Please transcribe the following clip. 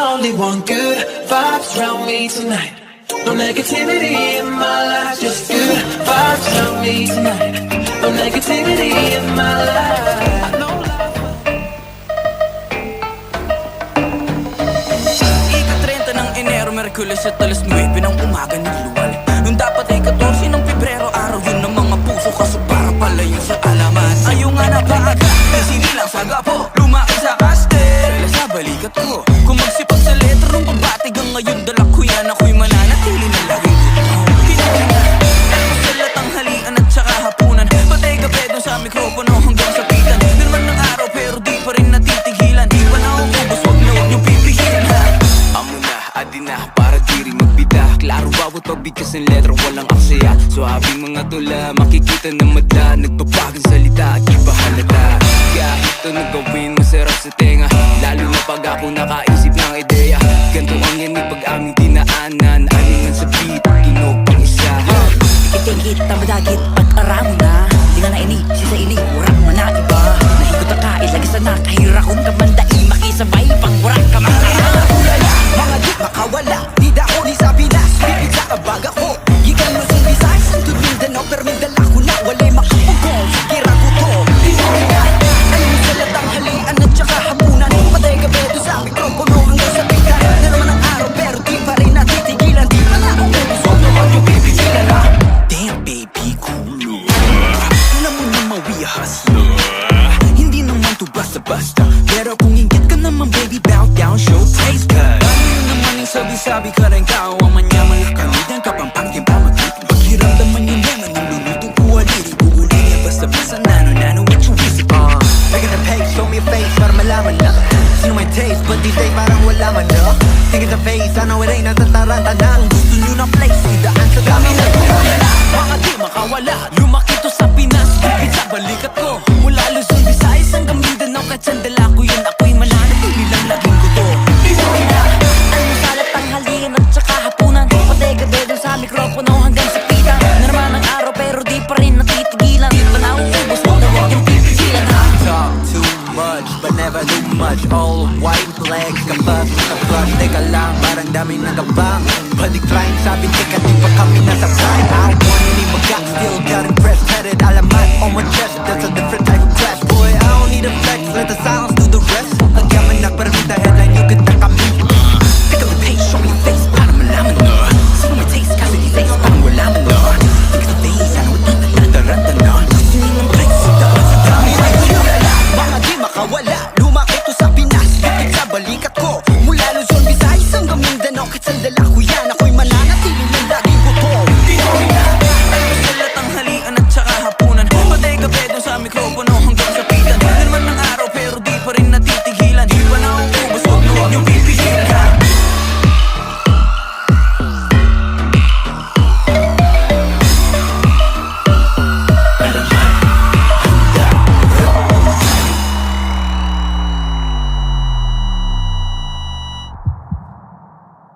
only want good vibes around me tonight. No negativity in my life, just good vibes around me tonight. No negativity in my life. No love. Ika-30 ng Enero, Merkules at alas 9 ng umaga nagluwal. Nung dapat ay 14 ng Pebrero, araw yun ng mga puso, kaso para pala yun sa alaman. Ayaw nga na paaga, kasi nilang sagapo, lumaki sa kastel, sa balikat ko. Kung magsipag sa letra ng pabatig ang ngayon, dala ko yan, ako'y mananatili na laging gusto. Hindi na sa latang halian at saka hapunan, patay gabi doon sa mikropono hanggang sa pitan. Naman ng araw pero di pa rin natitigilan, di pa naubos, wag na huwag niyong pipigilan ha. Amo na, adi na, para di rin magbida. Klaro bawat pagbigkas ng letra, walang aksaya. Suabing mga tula, makikita na madla, nagbabagang salita at iba halata. Kahit ito na gawin, masarap sa tenga, lalo na pag ako nakaisip ng ideya. Ganto ang yan pag aming dinaanan, alingan sa beat, tunog pang isa. Ikitingkit, tamadagit, pag-aramo na. Di nga na ini, sisa ili, urak mo na iba. Nahigot na ka, ilagis na kahirahon ka mandai, makisabay, pang urak ka makakala. Mga di makawala, di dako ni sa Pinas, bibig sa kabag ako. Gikan mo sa Visayas, santud Mindanao, pero may dala ko na, walay makapugol. Kira ko to, hindi na. Ayun sa latang halian at saka hapunan, patay gabi doon sa mikropono hanggang sa pitan. Na naman ang araw, pero di pa rin natitigilan, di pa na ako gusto na wag yung pipigilan ha. Damn baby, cool. Alam mo na mawihas, hindi naman to basta-basta, pero kung ingit ka naman baby, bow down, show taste cut. Sabi-sabi ka rin kao, ang manyaman na kamidan ka pang pangkin pa mag-ibig. Paghiramdaman yung lemon, yung luluto ko aliri, bubulin niya basta-basta nano, what you wish it on. Back in the page, show me a face, para malaman na sino may taste, but these days parang wala man na. Think it's a face, I know it ain't natataranta na. Kung gusto nyo ng place, idaan sa dami na kumala. Mga di makawala, lumaki to sa Pinas, bibig sa balikat ko. Mula Luzon, Visayas hanggang Mindanao, kahit sandala ko yun, ako'y mananatili lang laging ko to. Tanghalian at saka hapunan, patay gabi doon sa mikropono hanggang sa pitan. Na naman ang araw pero di pa rin natitigilan, di pa nauubos, wag na huwag yung pipigilan ha. Talk too much but never do much, all white flags kapag nakapag. Teka lang, parang daming nagabang, pa-decline, sabi teka di pa kami nasa prime. I don't want any mag-got, still got impressed, headed alamat on my chest, that's a different type of crash. Boy, I don't need a flex, let the silence do the rest.